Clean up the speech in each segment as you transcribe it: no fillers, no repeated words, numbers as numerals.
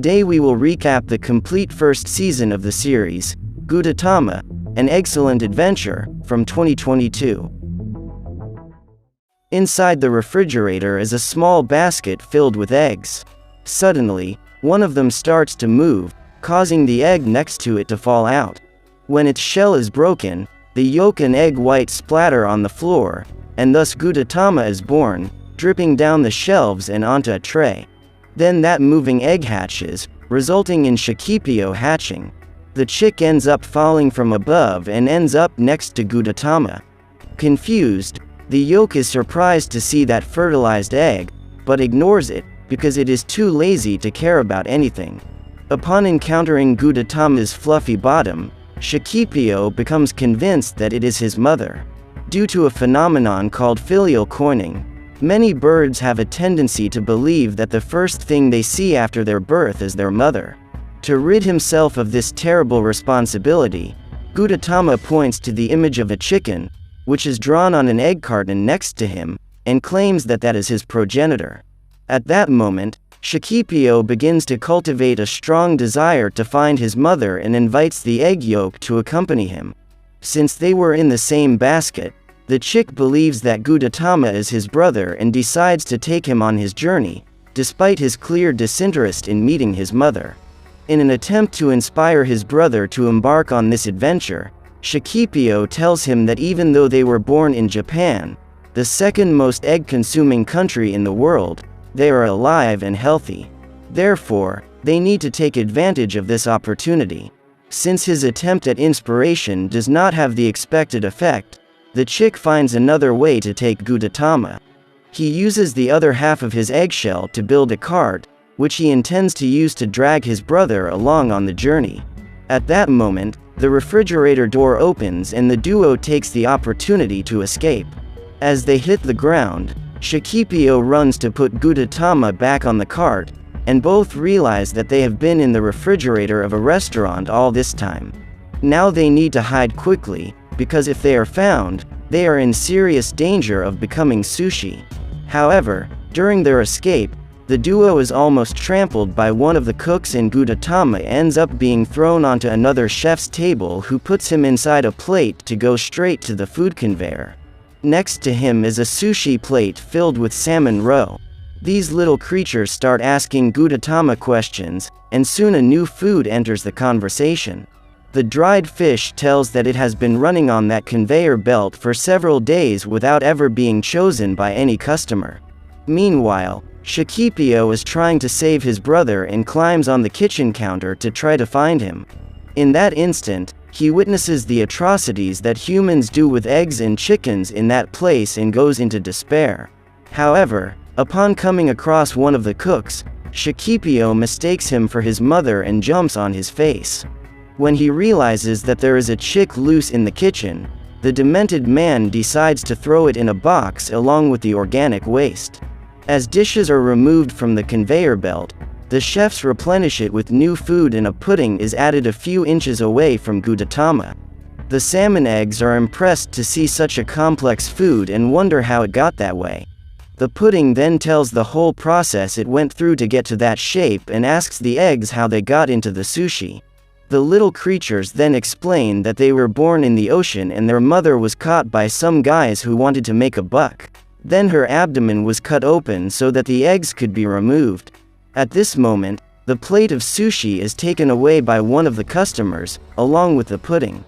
Today we will recap the complete first season of the series, Gudetama, An Eggcellent Adventure, from 2022. Inside the refrigerator is a small basket filled with eggs. Suddenly, one of them starts to move, causing the egg next to it to fall out. When its shell is broken, the yolk and egg white splatter on the floor, and thus Gudetama is born, dripping down the shelves and onto a tray. Then that moving egg hatches, resulting in Shikipio hatching. The chick ends up falling from above and ends up next to Gudetama. Confused, the yolk is surprised to see that fertilized egg, but ignores it, because it is too lazy to care about anything. Upon encountering Gudetama's fluffy bottom, Shikipio becomes convinced that it is his mother. Due to a phenomenon called filial coining, many birds have a tendency to believe that the first thing they see after their birth is their mother. To rid himself of this terrible responsibility, Gudetama points to the image of a chicken, which is drawn on an egg carton next to him, and claims that that is his progenitor. At that moment, Shikipio begins to cultivate a strong desire to find his mother and invites the egg yolk to accompany him. Since they were in the same basket, the chick believes that Gudetama is his brother and decides to take him on his journey, despite his clear disinterest in meeting his mother. In an attempt to inspire his brother to embark on this adventure, Shikipio tells him that even though they were born in Japan, the second most egg-consuming country in the world, they are alive and healthy. Therefore, they need to take advantage of this opportunity. Since his attempt at inspiration does not have the expected effect, the chick finds another way to take Gudetama. He uses the other half of his eggshell to build a cart, which he intends to use to drag his brother along on the journey. At that moment, the refrigerator door opens and the duo takes the opportunity to escape. As they hit the ground, Shikipio runs to put Gudetama back on the cart, and both realize that they have been in the refrigerator of a restaurant all this time. Now they need to hide quickly, because if they are found, they are in serious danger of becoming sushi. However, during their escape, the duo is almost trampled by one of the cooks and Gudetama ends up being thrown onto another chef's table who puts him inside a plate to go straight to the food conveyor. Next to him is a sushi plate filled with salmon roe. These little creatures start asking Gudetama questions, and soon a new food enters the conversation. The dried fish tells that it has been running on that conveyor belt for several days without ever being chosen by any customer. Meanwhile, Shikipio is trying to save his brother and climbs on the kitchen counter to try to find him. In that instant, he witnesses the atrocities that humans do with eggs and chickens in that place and goes into despair. However, upon coming across one of the cooks, Shikipio mistakes him for his mother and jumps on his face. When he realizes that there is a chick loose in the kitchen, the demented man decides to throw it in a box along with the organic waste. As dishes are removed from the conveyor belt, the chefs replenish it with new food and a pudding is added a few inches away from Gudetama. The salmon eggs are impressed to see such a complex food and wonder how it got that way. The pudding then tells the whole process it went through to get to that shape and asks the eggs how they got into the sushi. The little creatures then explain that they were born in the ocean and their mother was caught by some guys who wanted to make a buck. Then her abdomen was cut open so that the eggs could be removed. At this moment, the plate of sushi is taken away by one of the customers, along with the pudding.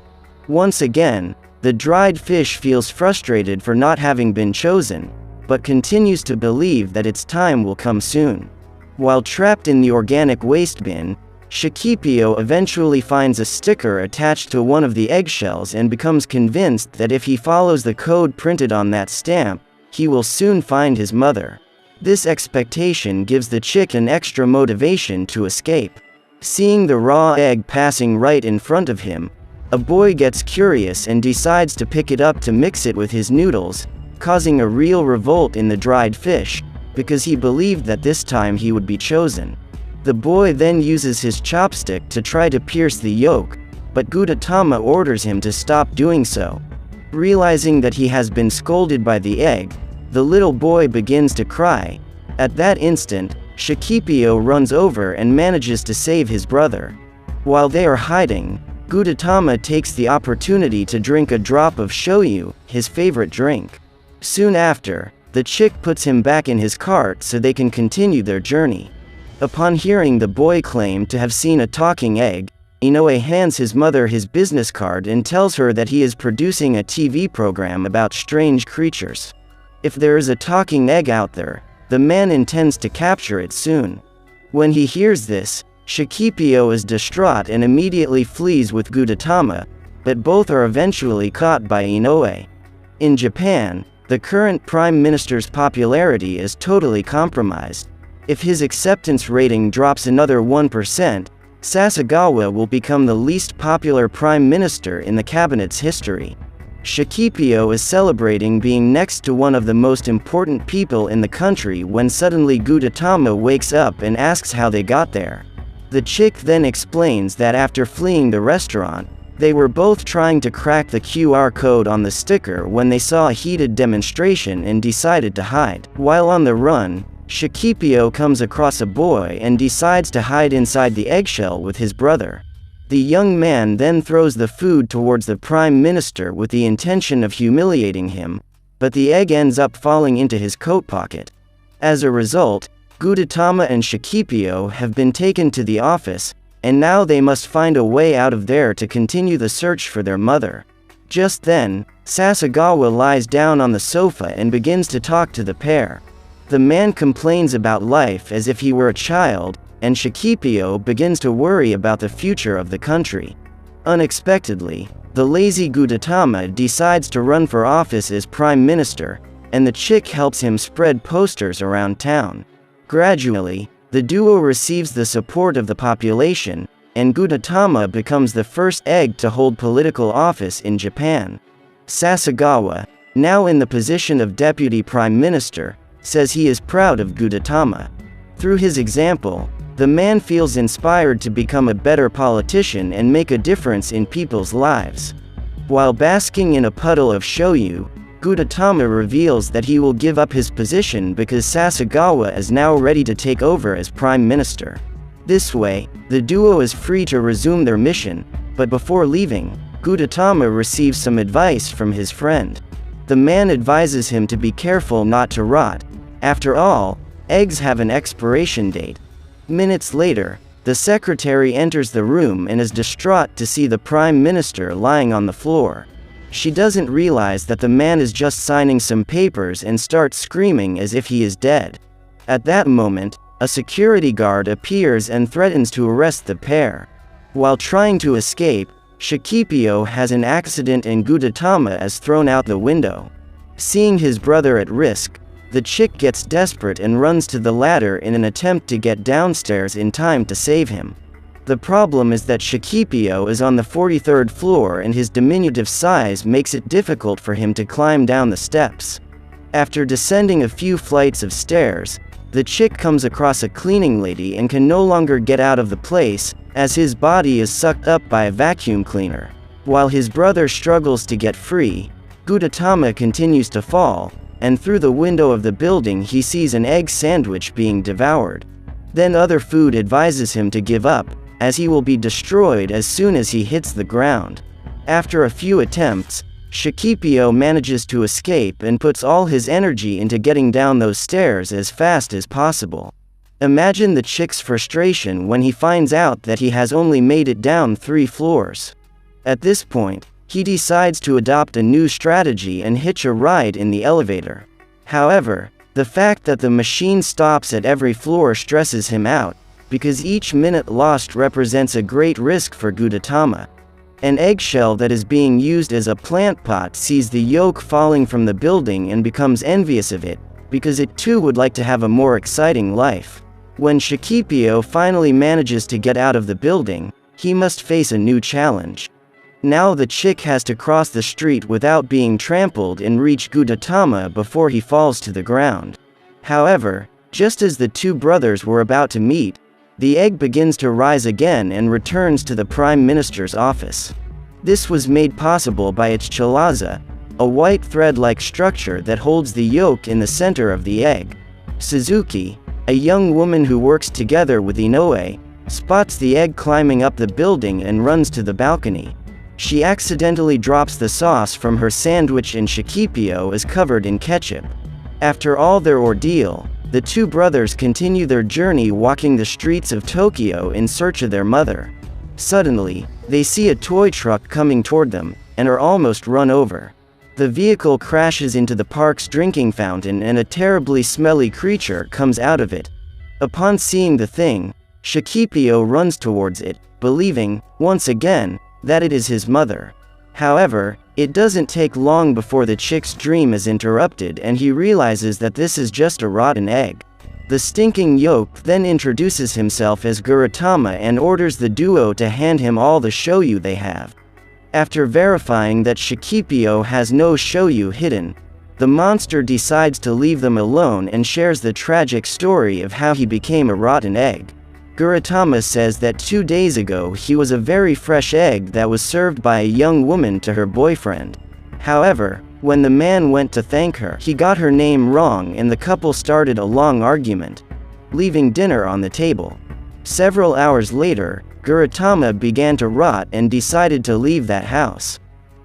Once again, the dried fish feels frustrated for not having been chosen, but continues to believe that its time will come soon. While trapped in the organic waste bin, Shikipio eventually finds a sticker attached to one of the eggshells and becomes convinced that if he follows the code printed on that stamp, he will soon find his mother. This expectation gives the chick an extra motivation to escape. Seeing the raw egg passing right in front of him, a boy gets curious and decides to pick it up to mix it with his noodles, causing a real revolt in the dried fish, because he believed that this time he would be chosen. The boy then uses his chopstick to try to pierce the yolk, but Gudetama orders him to stop doing so. Realizing that he has been scolded by the egg, the little boy begins to cry. At that instant, Shikipio runs over and manages to save his brother. While they are hiding, Gudetama takes the opportunity to drink a drop of shoyu, his favorite drink. Soon after, the chick puts him back in his cart so they can continue their journey. Upon hearing the boy claim to have seen a talking egg, Inoue hands his mother his business card and tells her that he is producing a TV program about strange creatures. If there is a talking egg out there, the man intends to capture it soon. When he hears this, Shikipio is distraught and immediately flees with Gudetama, but both are eventually caught by Inoue. In Japan, the current prime minister's popularity is totally compromised. If his acceptance rating drops another 1%, Sasagawa will become the least popular prime minister in the cabinet's history. Shikipio is celebrating being next to one of the most important people in the country when suddenly Gudetama wakes up and asks how they got there. The chick then explains that after fleeing the restaurant, they were both trying to crack the QR code on the sticker when they saw a heated demonstration and decided to hide. While on the run, Shikipio comes across a boy and decides to hide inside the eggshell with his brother. The young man then throws the food towards the prime minister with the intention of humiliating him, but the egg ends up falling into his coat pocket. As a result, Gudetama and Shikipio have been taken to the office, and now they must find a way out of there to continue the search for their mother. Just then, Sasagawa lies down on the sofa and begins to talk to the pair. The man complains about life as if he were a child, and Shikipio begins to worry about the future of the country. Unexpectedly, the lazy Gudetama decides to run for office as prime minister, and the chick helps him spread posters around town. Gradually, the duo receives the support of the population, and Gudetama becomes the first egg to hold political office in Japan. Sasagawa, now in the position of deputy prime minister, says he is proud of Gudetama. Through his example, the man feels inspired to become a better politician and make a difference in people's lives. While basking in a puddle of shoyu, Gudetama reveals that he will give up his position because Sasagawa is now ready to take over as prime minister. This way, the duo is free to resume their mission, but before leaving, Gudetama receives some advice from his friend. The man advises him to be careful not to rot. After all, eggs have an expiration date. Minutes later, the secretary enters the room and is distraught to see the prime minister lying on the floor. She doesn't realize that the man is just signing some papers and starts screaming as if he is dead. At that moment, a security guard appears and threatens to arrest the pair. While trying to escape, Shikipio has an accident and Gudetama is thrown out the window. Seeing his brother at risk, the chick gets desperate and runs to the ladder in an attempt to get downstairs in time to save him. The problem is that Shikipio is on the 43rd floor and his diminutive size makes it difficult for him to climb down the steps. After descending a few flights of stairs, the chick comes across a cleaning lady and can no longer get out of the place, as his body is sucked up by a vacuum cleaner. While his brother struggles to get free, Gudetama continues to fall, and through the window of the building he sees an egg sandwich being devoured. Then other food advises him to give up, as he will be destroyed as soon as he hits the ground. After a few attempts, Shikipio manages to escape and puts all his energy into getting down those stairs as fast as possible. Imagine the chick's frustration when he finds out that he has only made it down 3 floors. At this point, he decides to adopt a new strategy and hitch a ride in the elevator. However, the fact that the machine stops at every floor stresses him out, because each minute lost represents a great risk for Gudetama. An eggshell that is being used as a plant pot sees the yolk falling from the building and becomes envious of it, because it too would like to have a more exciting life. When Shikipio finally manages to get out of the building, he must face a new challenge. Now the chick has to cross the street without being trampled and reach Gudetama before he falls to the ground. However, just as the two brothers were about to meet, the egg begins to rise again and returns to the Prime Minister's office. This was made possible by its chalaza, a white thread-like structure that holds the yolk in the center of the egg. Suzuki, a young woman who works together with Inoue, spots the egg climbing up the building and runs to the balcony. She accidentally drops the sauce from her sandwich and Shikipio is covered in ketchup. After all their ordeal, the two brothers continue their journey walking the streets of Tokyo in search of their mother. Suddenly, they see a toy truck coming toward them, and are almost run over. The vehicle crashes into the park's drinking fountain and a terribly smelly creature comes out of it. Upon seeing the thing, Shikipio runs towards it, believing, once again, that it is his mother. However, it doesn't take long before the chick's dream is interrupted and he realizes that this is just a rotten egg. The stinking Yolk then introduces himself as Gudetama and orders the duo to hand him all the shoyu they have. After verifying that Shikipio has no shoyu hidden, the monster decides to leave them alone and shares the tragic story of how he became a rotten egg. Gudetama says that 2 days ago he was a very fresh egg that was served by a young woman to her boyfriend. However, when the man went to thank her, he got her name wrong and the couple started a long argument, leaving dinner on the table. Several hours later, Gudetama began to rot and decided to leave that house.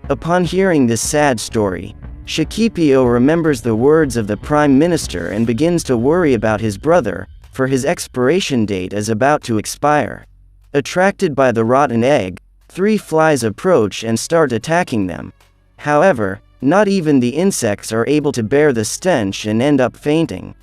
Upon hearing this sad story, Shikipio remembers the words of the Prime Minister and begins to worry about his brother, for his expiration date is about to expire. Attracted by the rotten egg, 3 flies approach and start attacking them. However, not even the insects are able to bear the stench and end up fainting.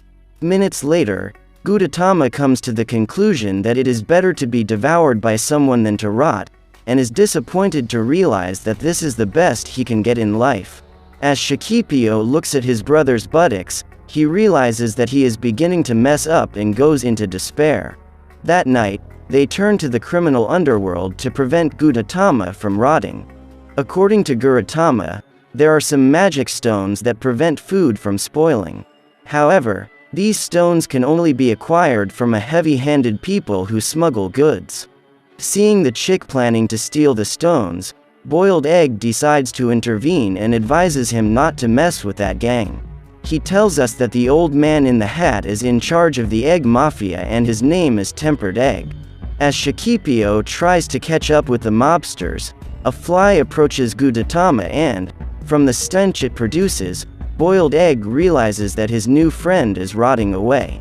Minutes later, Gudetama comes to the conclusion that it is better to be devoured by someone than to rot, and is disappointed to realize that this is the best he can get in life. As Shikipio looks at his brother's buttocks, he realizes that he is beginning to mess up and goes into despair. That night, they turn to the criminal underworld to prevent Gudetama from rotting. According to Gudetama, there are some magic stones that prevent food from spoiling. However, these stones can only be acquired from a heavy-handed people who smuggle goods. Seeing the chick planning to steal the stones, Boiled Egg decides to intervene and advises him not to mess with that gang. He tells us that the old man in the hat is in charge of the egg mafia and his name is Tempered Egg. As Shikipio tries to catch up with the mobsters, a fly approaches Gudetama and, from the stench it produces, Boiled Egg realizes that his new friend is rotting away.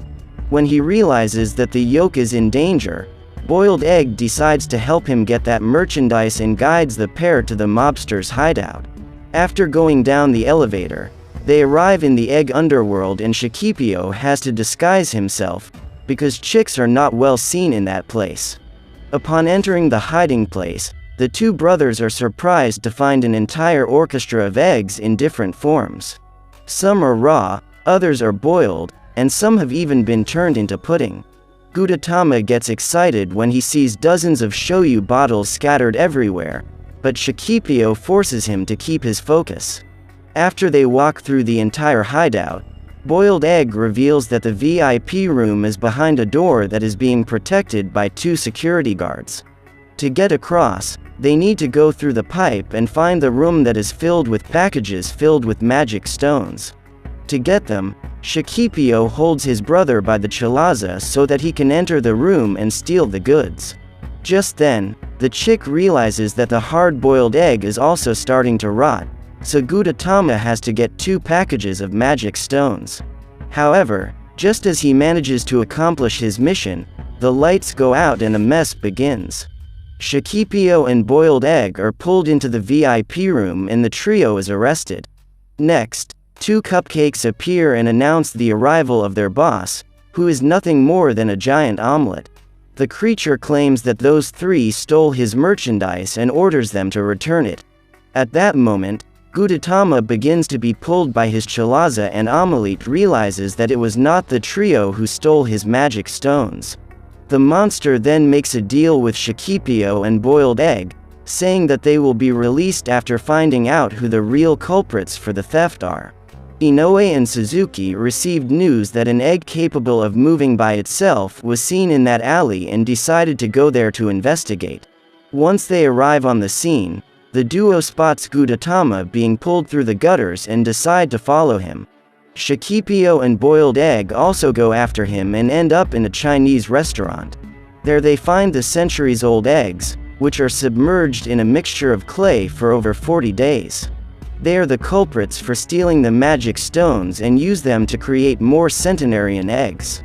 When he realizes that the Yolk is in danger, Boiled Egg decides to help him get that merchandise and guides the pair to the mobster's hideout. After going down the elevator, they arrive in the egg underworld and Shikipio has to disguise himself, because chicks are not well seen in that place. Upon entering the hiding place, the two brothers are surprised to find an entire orchestra of eggs in different forms. Some are raw, others are boiled, and some have even been turned into pudding. Gudetama gets excited when he sees dozens of shoyu bottles scattered everywhere, but Shikipio forces him to keep his focus. After they walk through the entire hideout, Boiled Egg reveals that the VIP room is behind a door that is being protected by 2 security guards. To get across, they need to go through the pipe and find the room that is filled with packages filled with magic stones. To get them, Shikipio holds his brother by the chalaza so that he can enter the room and steal the goods. Just then, the chick realizes that the hard-boiled egg is also starting to rot, so Gudetama has to get 2 packages of magic stones. However, just as he manages to accomplish his mission, the lights go out and a mess begins. Shikipio and Boiled Egg are pulled into the VIP room and the trio is arrested. Next, 2 cupcakes appear and announce the arrival of their boss, who is nothing more than a giant omelet. The creature claims that those 3 stole his merchandise and orders them to return it. At that moment, Gudetama begins to be pulled by his chalaza and Omelette realizes that it was not the trio who stole his magic stones. The monster then makes a deal with Shikipio and Boiled Egg, saying that they will be released after finding out who the real culprits for the theft are. Inoue and Suzuki received news that an egg capable of moving by itself was seen in that alley and decided to go there to investigate. Once they arrive on the scene, the duo spots Gudetama being pulled through the gutters and decide to follow him. Shakipio and Boiled Egg also go after him and end up in a Chinese restaurant. There they find the centuries-old eggs, which are submerged in a mixture of clay for over 40 days. They are the culprits for stealing the magic stones and use them to create more centenarian eggs.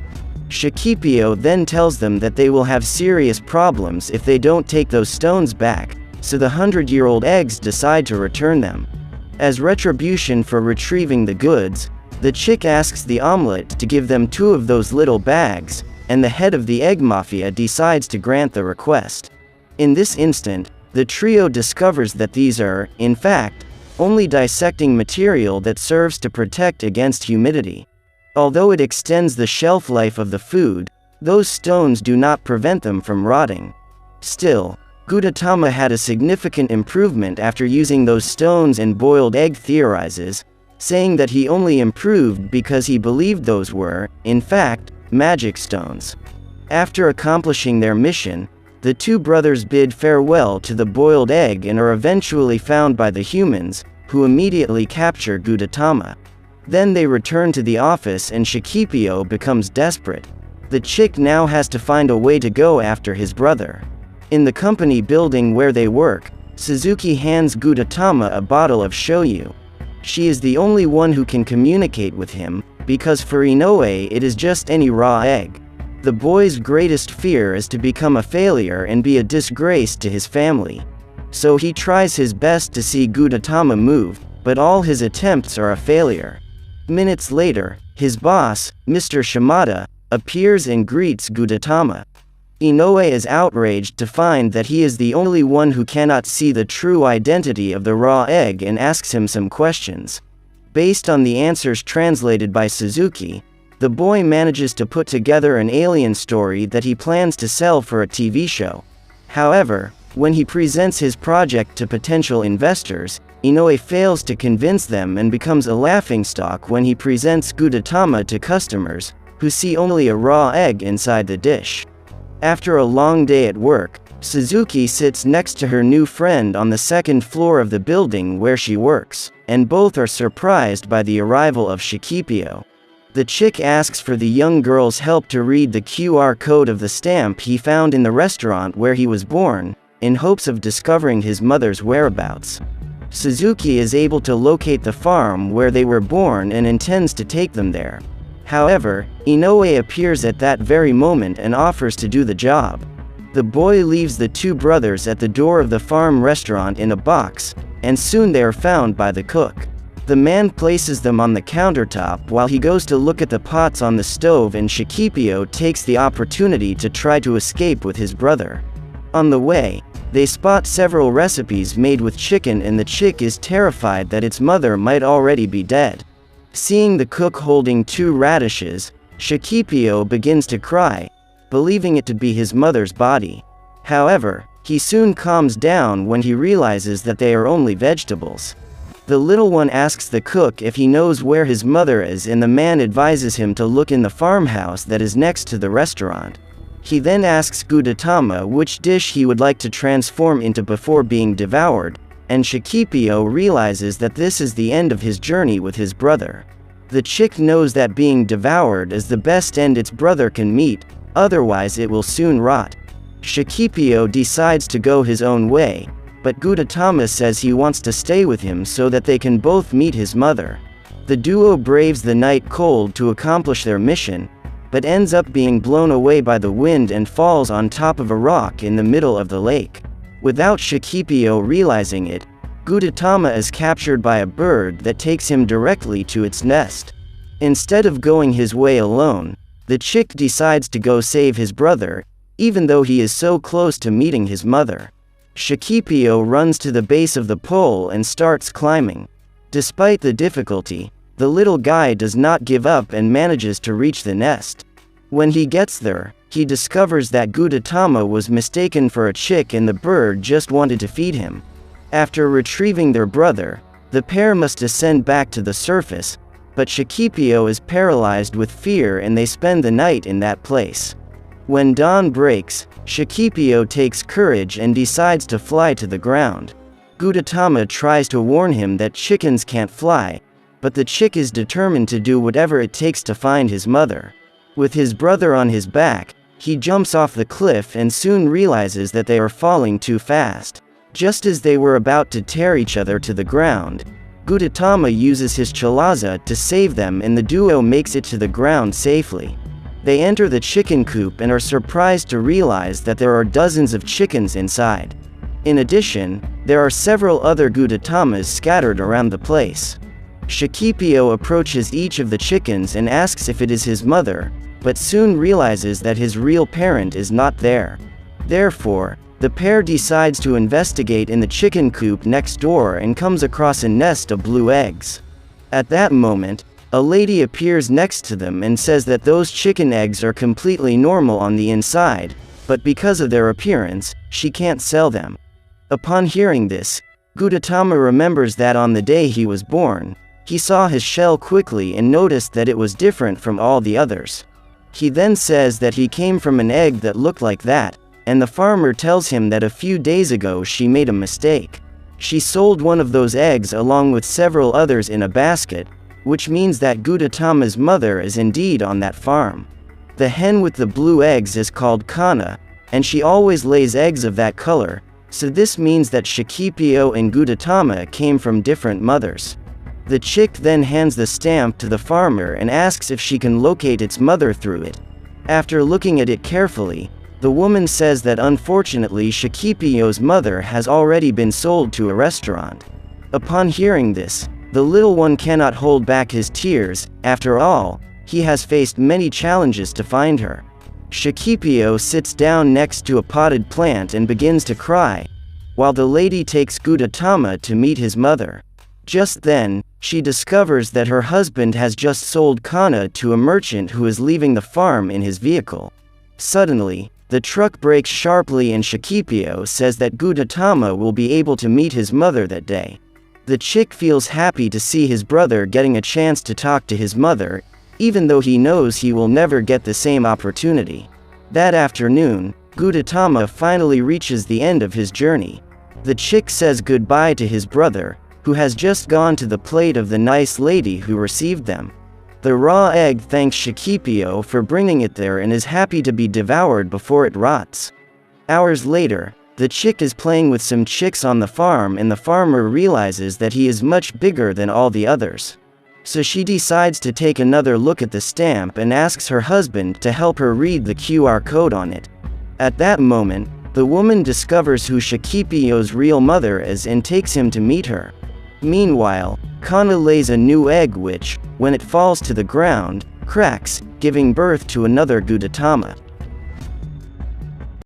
Shakipio then tells them that they will have serious problems if they don't take those stones back, so the 100-year-old eggs decide to return them. As retribution for retrieving the goods, the chick asks the omelet to give them 2 of those little bags, and the head of the egg mafia decides to grant the request. In this instant, the trio discovers that these are, in fact, only dissecting material that serves to protect against humidity. Although it extends the shelf life of the food, those stones do not prevent them from rotting. Still, Gudetama had a significant improvement after using those stones, and Boiled Egg theorizes, saying that he only improved because he believed those were, in fact, magic stones. After accomplishing their mission, the 2 brothers bid farewell to the Boiled Egg and are eventually found by the humans, who immediately capture Gudetama. Then they return to the office and Shakipio becomes desperate. The chick now has to find a way to go after his brother. In the company building where they work, Suzuki hands Gudetama a bottle of shoyu. She is the only one who can communicate with him, because for Inoue it is just any raw egg. The boy's greatest fear is to become a failure and be a disgrace to his family. So he tries his best to see Gudetama move, but all his attempts are a failure. Minutes later, his boss, Mr. Shimada, appears and greets Gudetama. Inoue is outraged to find that he is the only one who cannot see the true identity of the raw egg and asks him some questions. Based on the answers translated by Suzuki, the boy manages to put together an alien story that he plans to sell for a TV show. However, when he presents his project to potential investors, Inoue fails to convince them and becomes a laughingstock when he presents Gudetama to customers, who see only a raw egg inside the dish. After a long day at work, Suzuki sits next to her new friend on the 2nd floor of the building where she works, and both are surprised by the arrival of Shakipio. The chick asks for the young girl's help to read the QR code of the stamp he found in the restaurant where he was born, in hopes of discovering his mother's whereabouts. Suzuki is able to locate the farm where they were born and intends to take them there. However, Inoue appears at that very moment and offers to do the job. The boy leaves the 2 brothers at the door of the farm restaurant in a box, and soon they are found by the cook. The man places them on the countertop while he goes to look at the pots on the stove, and Shakipio takes the opportunity to try to escape with his brother. On the way, they spot several recipes made with chicken, and the chick is terrified that its mother might already be dead. Seeing the cook holding 2 radishes, Shakipio begins to cry, believing it to be his mother's body. However, he soon calms down when he realizes that they are only vegetables. The little one asks the cook if he knows where his mother is, and the man advises him to look in the farmhouse that is next to the restaurant. He then asks Gudetama which dish he would like to transform into before being devoured, and Shakipio realizes that this is the end of his journey with his brother. The chick knows that being devoured is the best end its brother can meet, otherwise it will soon rot. Shakipio decides to go his own way, but Gudetama says he wants to stay with him so that they can both meet his mother. The duo braves the night cold to accomplish their mission, but ends up being blown away by the wind and falls on top of a rock in the middle of the lake. Without Shakipio realizing it, Gudetama is captured by a bird that takes him directly to its nest. Instead of going his way alone, the chick decides to go save his brother, even though he is so close to meeting his mother. Shakipio runs to the base of the pole and starts climbing. Despite the difficulty, the little guy does not give up and manages to reach the nest. When he gets there, he discovers that Gudetama was mistaken for a chick and the bird just wanted to feed him. After retrieving their brother, the pair must descend back to the surface, but Shakipio is paralyzed with fear and they spend the night in that place. When dawn breaks, Shakipio takes courage and decides to fly to the ground. Gudetama tries to warn him that chickens can't fly, but the chick is determined to do whatever it takes to find his mother. With his brother on his back, he jumps off the cliff and soon realizes that they are falling too fast. Just as they were about to tear each other to the ground, Gudetama uses his chalaza to save them and the duo makes it to the ground safely. They enter the chicken coop and are surprised to realize that there are dozens of chickens inside. In addition, there are several other Gudetamas scattered around the place. Shakipio approaches each of the chickens and asks if it is his mother, but soon realizes that his real parent is not there. Therefore, the pair decides to investigate in the chicken coop next door and comes across a nest of blue eggs. At that moment, a lady appears next to them and says that those chicken eggs are completely normal on the inside, but because of their appearance, she can't sell them. Upon hearing this, Gudetama remembers that on the day he was born, he saw his shell quickly and noticed that it was different from all the others. He then says that he came from an egg that looked like that, and the farmer tells him that a few days ago she made a mistake. She sold one of those eggs along with several others in a basket, which means that Gudetama's mother is indeed on that farm. The hen with the blue eggs is called Kana, and she always lays eggs of that color, so this means that Shakipio and Gudetama came from different mothers. The chick then hands the stamp to the farmer and asks if she can locate its mother through it. After looking at it carefully, the woman says that unfortunately Shakipio's mother has already been sold to a restaurant. Upon hearing this, the little one cannot hold back his tears. After all, he has faced many challenges to find her. Shakipio sits down next to a potted plant and begins to cry, while the lady takes Gudetama to meet his mother. Just then, she discovers that her husband has just sold Kana to a merchant who is leaving the farm in his vehicle. Suddenly, the truck brakes sharply and Shakipio says that Gudetama will be able to meet his mother that day. The chick feels happy to see his brother getting a chance to talk to his mother, even though he knows he will never get the same opportunity. That afternoon, Gudetama finally reaches the end of his journey. The chick says goodbye to his brother, who has just gone to the plate of the nice lady who received them. The raw egg thanks Shakipio for bringing it there and is happy to be devoured before it rots. Hours later, the chick is playing with some chicks on the farm and the farmer realizes that he is much bigger than all the others. So she decides to take another look at the stamp and asks her husband to help her read the QR code on it. At that moment, the woman discovers who Shakipio's real mother is and takes him to meet her. Meanwhile, Kana lays a new egg which, when it falls to the ground, cracks, giving birth to another Gudetama.